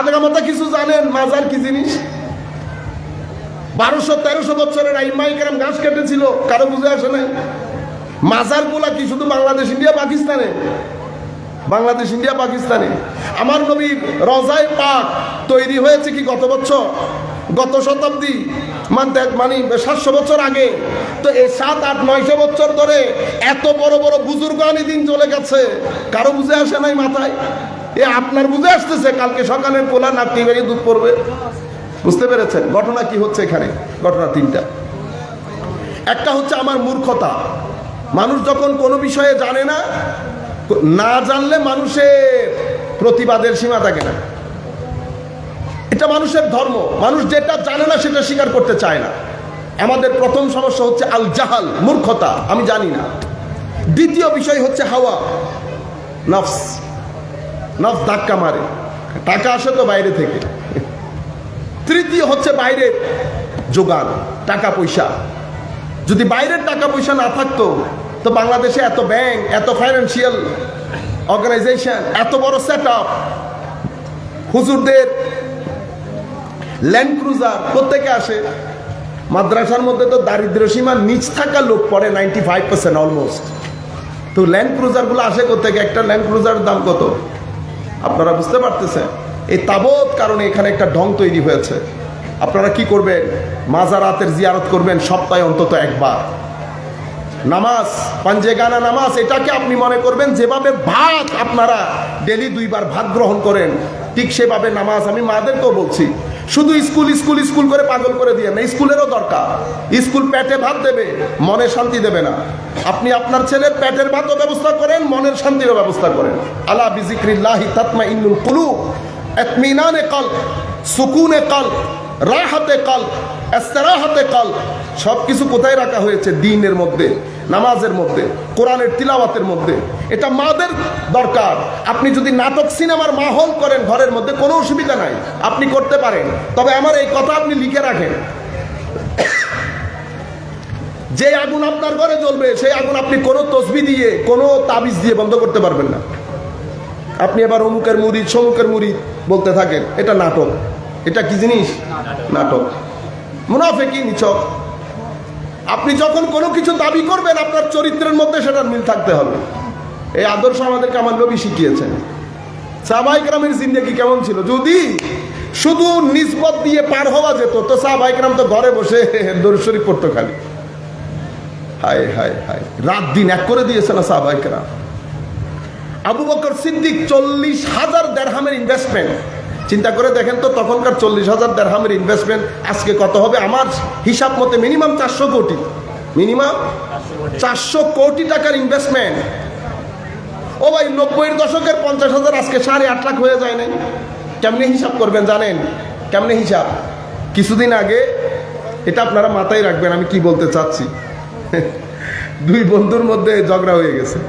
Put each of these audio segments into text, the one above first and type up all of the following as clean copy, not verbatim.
আগামাতা কিছু জানেন মাজার কি জিনিস? 1200-1300 বছরের আইম্মায়ে কেরাম ঘাস কেটেছিল, কারো বুঝে আসে নাই। মাজার গুলা কি শুধু বাংলাদেশ, ইন্ডিয়া, পাকিস্তানে? বাংলাদেশ, ইন্ডিয়া, পাকিস্তানে। আমার নবীর রওজায়ে পাক তৈরি হয়েছে কি গত বছর, গত শতাব্দী, মানে 700 বছর আগে। তো এই 700-800-900 বছর ধরে এত বড় বড় বুজুর্গানি দিন চলে গেছে, কারো বুঝে আসে নাই মাথায়? এ আপনার বুঝে আসতেছে কালকে সকালের পোলা নাতি ভেঙে দুধ পড়বে। বুঝতে পেরেছেন ঘটনা কি হচ্ছে এখানে? ঘটনা তিনটা। একটা হচ্ছে আমার মূর্খতা। মানুষ যখন কোনো বিষয়ে জানে না, না জানলে মানুষের প্রতিবাদের সীমা থাকে না। এটা মানুষের ধর্ম। মানুষ যেটা জানে না সেটা স্বীকার করতে চায় না। আমাদের প্রথম সমস্যা হচ্ছে আল জাহাল, মূর্খতা, আমি জানি না। দ্বিতীয় বিষয় হচ্ছে হাওয়া, নফস। নফস ধাক্কা মারে, টাকা আসে তো বাইরে থেকে। তৃতীয় হচ্ছে বাইরের যোগান, টাকা পয়সা। যদি বাইরের টাকা পয়সা না থাকতো তো বাংলাদেশে এত ব্যাংক, এত ফাইন্যান্সিয়াল অর্গানাইজেশন, এত বড় সেট আপ, হুজুরদের ল্যান্ড ক্রুজার কোত্থেকে আসে? মাদ্রাসার মধ্যে তো দারিদ্র সীমার নিচ থাকা লোক পড়ে 95% অলমোস্ট। তো ল্যান্ড ক্রুজারগুলো আসে কোত্থেকে? একটা ল্যান্ড ক্রুজারের দাম কত আপনারা বুঝতে পারতেছেন? এই তাবৎ কারণে এখানে একটা ঢং তৈরি হয়েছে। আপনারা কি করবেন? মাজারাতের জিয়ারত করবেন সপ্তাহে অন্তত একবার। নামাজ, পাঞ্জেগানা নামাজ, এটাকে আপনি মনে করবেন যেভাবে ভাত আপনারা ডেলি 2 বার ভাত গ্রহণ করেন, ঠিক সেভাবে নামাজ। আমি মাদেরকেও বলছি, শুধু স্কুল স্কুল স্কুল করে পাগল করে দিয়ে না, স্কুলেরও দরকার। স্কুল পেটে ভাত দেবে, মনে শান্তি দেবে না। আপনি আপনার ছেলের পেটের ভাতও ব্যবস্থা করেন, মনের শান্তিরও ব্যবস্থা করেন। আলা বিজিক্রিল্লাহি তাতমাইন্নুল কুলুব, ইতমিনানে কলব, সুকুনে কলব, রাহাতে কলব, ইস্তিরাহাতে কলব। সব কিছু কোথায় রাখা হয়েছে? দ্বীনের মধ্যে, নামাজের মধ্যে, কোরআনের তিলাওয়াতের মধ্যে। এটা মাদের দরকার। আপনি যদি নাটক সিনেমার মাহল করেন ঘরের মধ্যে, কোনো অসুবিধা নাই, আপনি করতে পারেন। তবে আমার এই কথা আপনি লিখে রাখেন, যে আগুন আপনার ঘরে জ্বলবে সেই আগুন আপনি কোনো তসবিহ দিয়ে, কোনো তাবিজ দিয়ে বন্ধ করতে পারবেন না। আপনি এবার অমুকের মুরিদ, সমুকের মুরিদ বলতে থাকেন, এটা নাটক। এটা কি জিনিস? নাটক, মুনাফিকি, নিছক। আপনি যখন কোনো কিছু দাবি করবেন আপনার চরিত্রের মধ্যে সেটার মিল থাকতে হবে। এই আদর্শ আমাদেরকে আমার নবী শিখিয়েছেন। সাহাবায়ে কেরামের জিন্দেগি কেমন ছিল? যদি শুধু নিসবত দিয়ে পার হওয়া যেত তো সাহাবায়ে কেরাম তো ঘরে বসে দরুদ শরীফ পড়তো খালি। হায় হায় হায়, রাত দিন এক করে দিয়েছে না সাহাবায়ে কেরাম। আবু বকর সিদ্দিক 40,000 দিরহামের ইনভেস্টমেন্ট, চিন্তা করে দেখেন তো তখনকার 40,000 দিরহামের ইনভেস্টমেন্ট আজকে কত হবে? আমার হিসাব মতে মিনিমাম 400 কোটি, মিনিমাম 400 কোটি টাকার ইনভেস্টমেন্ট। ও ভাই, 90-এর দশকের 50,000 আজকে 8.5 লাখ হয়ে যায় নাই। কেমনে হিসাব করবেন জানেন? কেমনে হিসাব? কিছুদিন আগে, এটা আপনারা মাথায় রাখবেন আমি কি বলতে চাচ্ছি, 2 বন্ধুর মধ্যে ঝগড়া হয়ে গেছে।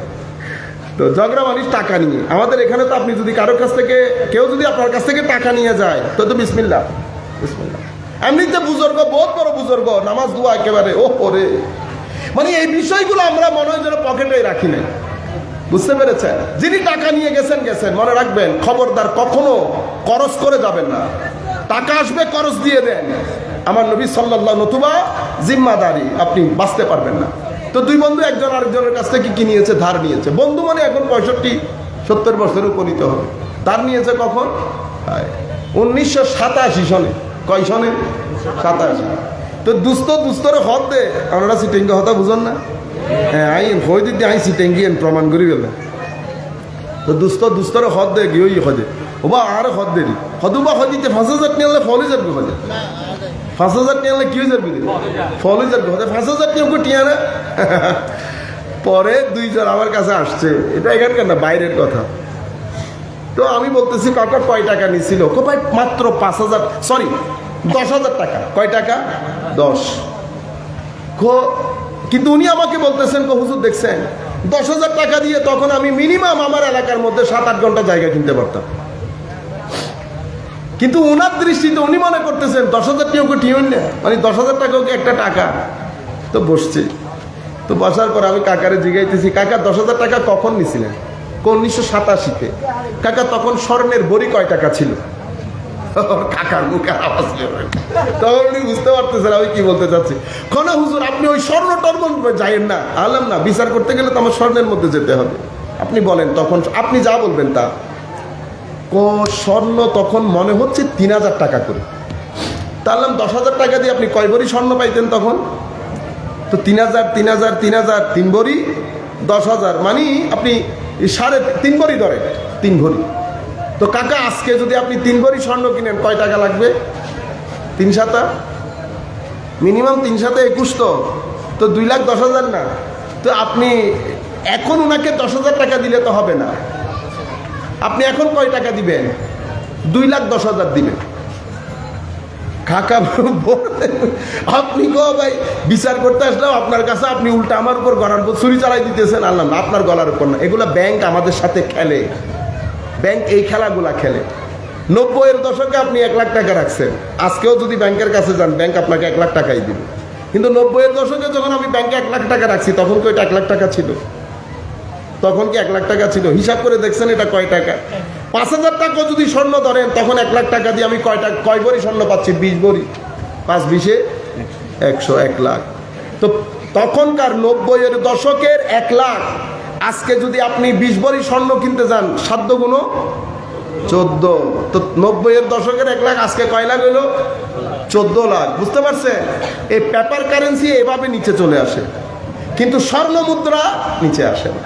তো ঝগড়া মানে টাকা নিয়ে। আমাদের এখানে তো আপনি যদি কারোর কাছ থেকে, কেউ যদি আপনার কাছ থেকে টাকা নিয়ে যায় তো বিসমিল্লাহ বিসমিল্লাহ। এমনিতে বুজুর্গ, বহুত বড় বুজুর্গ, নামাজ দোয়া একেবারে ওরে, মানে এই বিষয়গুলো আমরা মনে হয় যেন পকেটে রাখি নাই। বুঝতে পেরেছেন? যিনি টাকা নিয়ে গেছেন গেছেন, মনে রাখবেন খবরদার কখনো খরচ করে যাবেন না। টাকা আসবে খরচ দিয়ে দেন। আমার নবী সাল্লাল্লাহু, নতুবা জিম্মাদারি, আপনি বাঁচতে পারবেন না। তো 2 বন্ধু একজন আরেকজনের কাছ থেকে কি নিয়েছে? ধার নিয়েছে। বন্ধু মানে এখন 65-70 বছরে উপনীত হবে। ধার নিয়েছে কখন? 1987 সনে। কয় সনে? 87। তো দুস্তরে হদ দে, আমরা সিটেঙ্গি হতা বুঝন না? হ্যাঁ, আইন হই দিদি আই সিটেঙ্গি প্রমাণ করি গেলে। তো দুস্তরে হদ দে গিয়ে হদে ওবা আর হদ দেরি হদুবা হদ দিতে 5,000 নিয়ে ফলে যাবে। হদে 5,000 নিয়ে কি হয়ে যাবে? ফলে যাবে। হদে 5,000 নিয়ে ওকে টিয়া না। পরে 2 জন আমার কাছে আসছে, এটা এখানকার না, বাইরের কথা। তো আমি বলতেছি কাকা কয় টাকা নিছিল? ভাই মাত্র 5,000, সরি 10,000 টাকা। কয় টাকা? 10। কিন্তু উনি আমাকে বলতেছেন, হুজুর দেখছেন 10,000 টাকা দিয়ে তখন আমি মিনিমাম আমার এলাকার মধ্যে 7-8 ঘন্টা জায়গা কিনতে পারতাম। কিন্তু ওনার দৃষ্টিতে উনি মনে করতেছেন 10,000 টাকা ওকে ঠিক না, মানে 10,000 টাকা ওকে একটা টাকা। তো বসছে, তো বসার পর আমি কাকারে জিজ্ঞাইতেছি, কাকা 10,000 টাকা কখন নিছিলেন? 1987-তে। কাকা তখন স্বর্ণের বড়ি কয় টাকা ছিল? কাকার মুখে আওয়াজ বেরোয় না। তখন উনি বুঝতে পারতেছেন আমি কি বলতে চাচ্ছি। না হুজুর আপনি ওই স্বর্ণ টর্ম যাইয়েন না। আলাম না, বিচার করতে গেলে তো আমার স্বর্ণের মধ্যে যেতে হবে। আপনি বলেন তখন আপনি যা বলবেন তা। স্বর্ণ তখন মনে হচ্ছে 3000 টাকা করে। তাহলে 10,000 টাকা দিয়ে আপনি কয় ভরি স্বর্ণ পাইতেন তখন? তো 3000 3000 3000 3 ভরি 10,000, মানে আপনি 3.5 ভরি ধরেন, 3 ভরি। তো কাকা আজকে যদি আপনি 3 ভরি স্বর্ণ কিনেন কয় টাকা লাগবে? 3 সাতা মিনিমাম, 3 সাতা 21, তো 2,10,000 না? তো আপনি এখন ওনাকে 10,000 টাকা দিলে তো হবে না। আপনি এখন কয় টাকা দিবেন? 2,10,000 দিবেন। কাকা আপনি গো ভাই বিচার করতে আসলাম আপনার কাছে, আপনি উল্টা আমার উপর গলার উপর ছুরি চালাই দিতেছেন। আল্লাহ না, আপনার গলার উপর না। এগুলা ব্যাংক আমাদের সাথে খেলে, ব্যাংক এই খেলাগুলা খেলে। 90-এর দশকে আপনি 1 লাখ টাকা রাখছেন, আজকেও যদি ব্যাংকের কাছে যান ব্যাংক আপনাকে 1 লাখ টাকাই দিবে। কিন্তু 90-এর দশকে যখন আমি ব্যাংকে 1 লাখ টাকা রাখছি তখন কি ওইটা 1 লাখ টাকা ছিল? তখন কি 1 লাখ টাকা ছিল? হিসাব করে দেখছেন এটা কয় টাকা? 5,000 টাকা যদি স্বর্ণ ধরেন তখন 1 লাখ টাকা দিয়ে আমি কয় ভরি স্বর্ণ পাচ্ছি? 20 ভরি। 5 20 100, 1 লাখ। তো তখনকার 90-এর দশকের 1 লাখ, আজকে যদি আপনি 20 ভরি স্বর্ণ কিনতে যান 7 গুণ 14, তো 90-এর দশকের 1 লাখ আজকে কয় লাখ হইল? 14 লাখ। বুঝতে পারছেন? এই পেপার কারেন্সি এভাবে নিচে চলে আসে, কিন্তু স্বর্ণ মুদ্রা নিচে আসে না।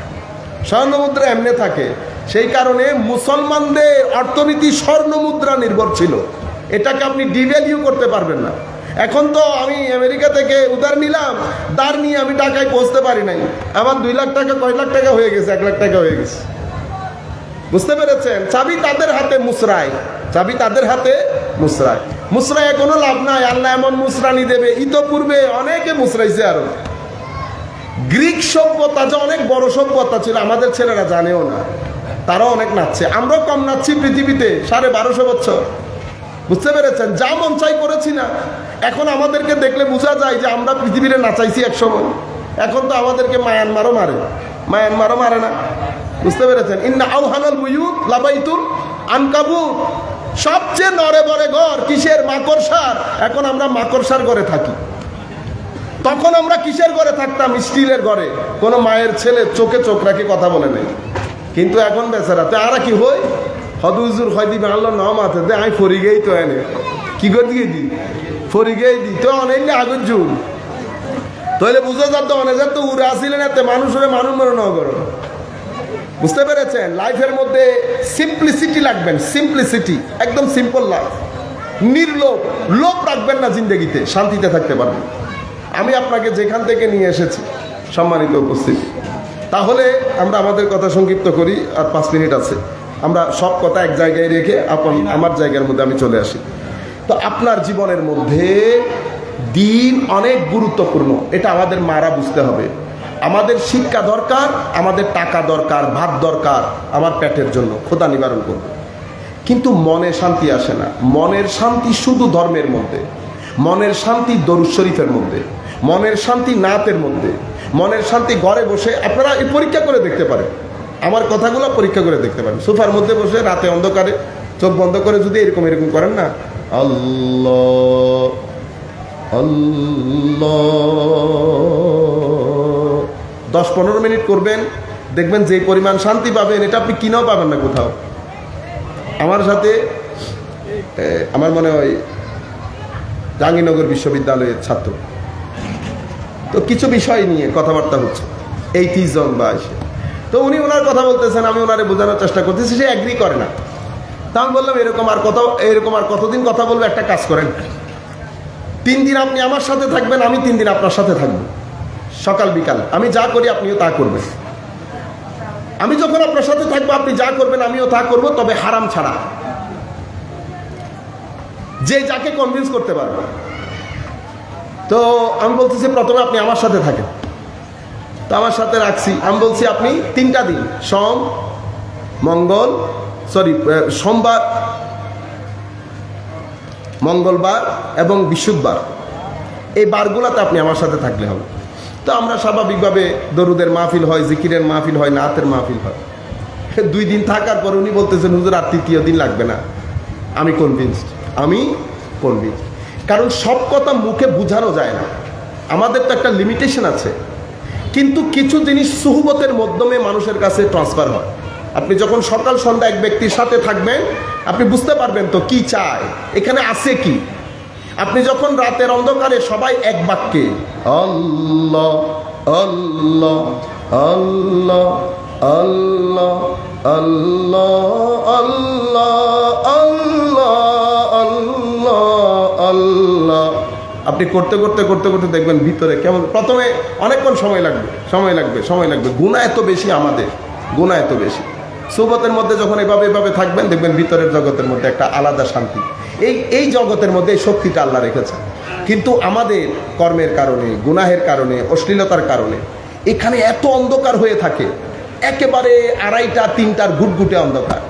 স্বর্ণ মুদ্রা এমনি থাকে। সেই কারণে মুসলমানদের অর্থনীতি স্বর্ণ মুদ্রা নির্ভর ছিল। এটাকে আপনি ডিভ্যালিউ করতে পারবেন না। এখন তো আমি আমেরিকা থেকে উধার নিলাম, দাঁড় নিয়ে আমি টাকায় পৌঁছতে পারি নাই, আমার 2 লাখ টাকা কয় লাখ টাকা হয়ে গেছে? 1 লাখ টাকা হয়ে গেছে। বুঝতে পেরেছেন? চাবি তাদের হাতে মুসরায়, চাবি তাদের হাতে মুসরায়। মুসরায় কোনো লাভ নাই, আল্লাহ এমন মুসরানি দেবে। ইতোপূর্বে অনেকে মুসরাইছে। আরো গ্রিক সভ্যতা যে অনেক বড় সভ্যতা ছিল আমাদের ছেলেরা জানেও না, তারাও অনেক নাচছে। আমরাও কম নাচছি পৃথিবীতে 1250 বছর। বুঝতে পেরেছেন? যা মন চাই করেছি না। এখন আমাদেরকে দেখলে বোঝা যায় যে আমরা পৃথিবীতে নাচাইছি এক সময়। এখন তো আমাদেরকে মায়ানমারও মারে, মায়ানমারও মারে না। বুঝতে পেরেছেন? ইন্না আওহানাল বুয়ুত লাবাইতুল আনকাবুত, সবচেয়ে নড়ে বড়ে ঘর কিসের? মাকড়সার। এখন আমরা মাকড়সার ঘরে থাকি। তখন আমরা কিসের ঘরে থাকতাম? স্টিলের ঘরে। কোনো মায়ের ছেলে চোখে চোখ রাখি কথা বলে নেই। কিন্তু এখন বেচারা তো আর কি হই হদুজুর হয় দিবে আল্লাহ ন মাথে দে আমি ফরি গেই তো এনে কি করে দিয়ে দি ফরি গেই দি তো অনেক আগুন জুল তাহলে বুঝে যাত অনেক তো উড়ে আসিলেন এতে মানুষের মানুষ মনে ন করো। বুঝতে পেরেছেন? লাইফের মধ্যে সিম্পলিসিটি রাখবেন, সিম্পলিসিটি, একদম সিম্পল লাইফ, নির্লোভ। লোভ রাখবেন না, জিন্দগিতে শান্তিতে থাকতে পারবেন। আমি আপনাকে যেখান থেকে নিয়ে এসেছি সম্মানিত উপস্থিতি, তাহলে আমরা আমাদের কথা সংক্ষিপ্ত করি, আর 5 মিনিট আছে। আমরা সব কথা এক জায়গায় রেখে আমার জায়গার মধ্যে আমি চলে আসি। তো আপনার জীবনের মধ্যে দিন অনেক গুরুত্বপূর্ণ, এটা আমাদের মারা বুঝতে হবে। আমাদের শিক্ষা দরকার, আমাদের টাকা দরকার, ভাত দরকার আমার পেটের জন্য, ক্ষুধা নিবারণ করবে। কিন্তু মনে শান্তি আসে না। মনের শান্তি শুধু ধর্মের মধ্যে, মনের শান্তি দরুদ শরীফের মধ্যে, মনের শান্তি নাতের মধ্যে, মনের শান্তি ঘরে বসে। আপনারা এই পরীক্ষা করে দেখতে পারেন, আমার কথাগুলো পরীক্ষা করে দেখতে পারেন। সোফার মধ্যে বসে রাতে অন্ধকারে চোখ বন্ধ করে যদি এরকম এরকম করেন না, আল্লাহ আল্লাহ 10-15 মিনিট করবেন, দেখবেন যে পরিমাণ শান্তি পাবেন এটা আপনি কিনেও পাবেন না কোথাও। আমার সাথে আমার মনে হয় জাহাঙ্গীরনগর বিশ্ববিদ্যালয়ের ছাত্র, তো কিছু বিষয় নিয়ে কথাবার্তা হচ্ছে, 80 জন বা এসে, তো উনি ওনার কথা বলতেছেন, আমি ওনারে বোঝানোর চেষ্টা করতেছি, সে এগ্রি করে না। তা আমি বললাম এরকম আর কতদিন কথা বলবো? একটা কাজ করেন, 3 দিন আপনি আমার সাথে থাকবেন, আমি 3 দিন আপনার সাথে থাকবো, সকাল বিকাল আমি যা করি আপনিও তা করবেন। আমি যখন আপনার সাথে থাকবো আপনি যা করবেন আমিও তা করবো, তবে হারাম ছাড়া। যে যাকে কনভিন্স করতে পারবো। তো আমি বলতেছি প্রথমে আপনি আমার সাথে থাকেন, তো আমার সাথে রাখছি। আমি বলছি আপনি 3টা দিন, সোমবার, মঙ্গলবার এবং বৃহস্পতিবার, এই বারগুলোতে আপনি আমার সাথে থাকলে হবে। তো আমরা স্বাভাবিকভাবে দরুদের মাহফিল হয়, জিকিরের মাহফিল হয়, নাতের মাহফিল হয়। 2 দিন থাকার পর উনি বলতেছেন হুজুর আর 3য় দিন লাগবে না, আমি কনভিন্সড, আমি কনভিন্সড। কারণ সব কথা মুখে বোঝানো যায় না, আমাদের তো একটা লিমিটেশন আছে। কিন্তু কিছু জিনিস সুহবতের মাধ্যমে মানুষের কাছে ট্রান্সফার হয়। আপনি যখন সকাল সন্ধ্যা এক ব্যক্তির সাথে থাকবেন, আপনি বুঝতে পারবেন তো কি চায়, এখানে আছে কি। আপনি যখন রাতের অন্ধকারে সবাই এক বাক্যে আল্লাহ আল্লাহ আল্লাহ আল্লাহ আল্লাহ আল্লাহ আল্লাহ আল্লাহ আল্লাহ আপনি করতে করতে করতে করতে দেখবেন ভিতরে কেমন, প্রথমে অনেকক্ষণ সময় লাগবে। গুনাহ এত বেশি, আমাদের গুনাহ এত বেশি। সুহবতের মধ্যে যখন এভাবে থাকবেন, দেখবেন ভিতরের জগতের মধ্যে একটা আলাদা শান্তি। এই জগতের মধ্যে এই শক্তিটা আল্লাহ রেখেছে। কিন্তু আমাদের কর্মের কারণে, গুনাহের কারণে, অশ্লীলতার কারণে এখানে এত অন্ধকার হয়ে থাকে, একেবারে 2:30-3টার ঘুটঘুটে অন্ধকার।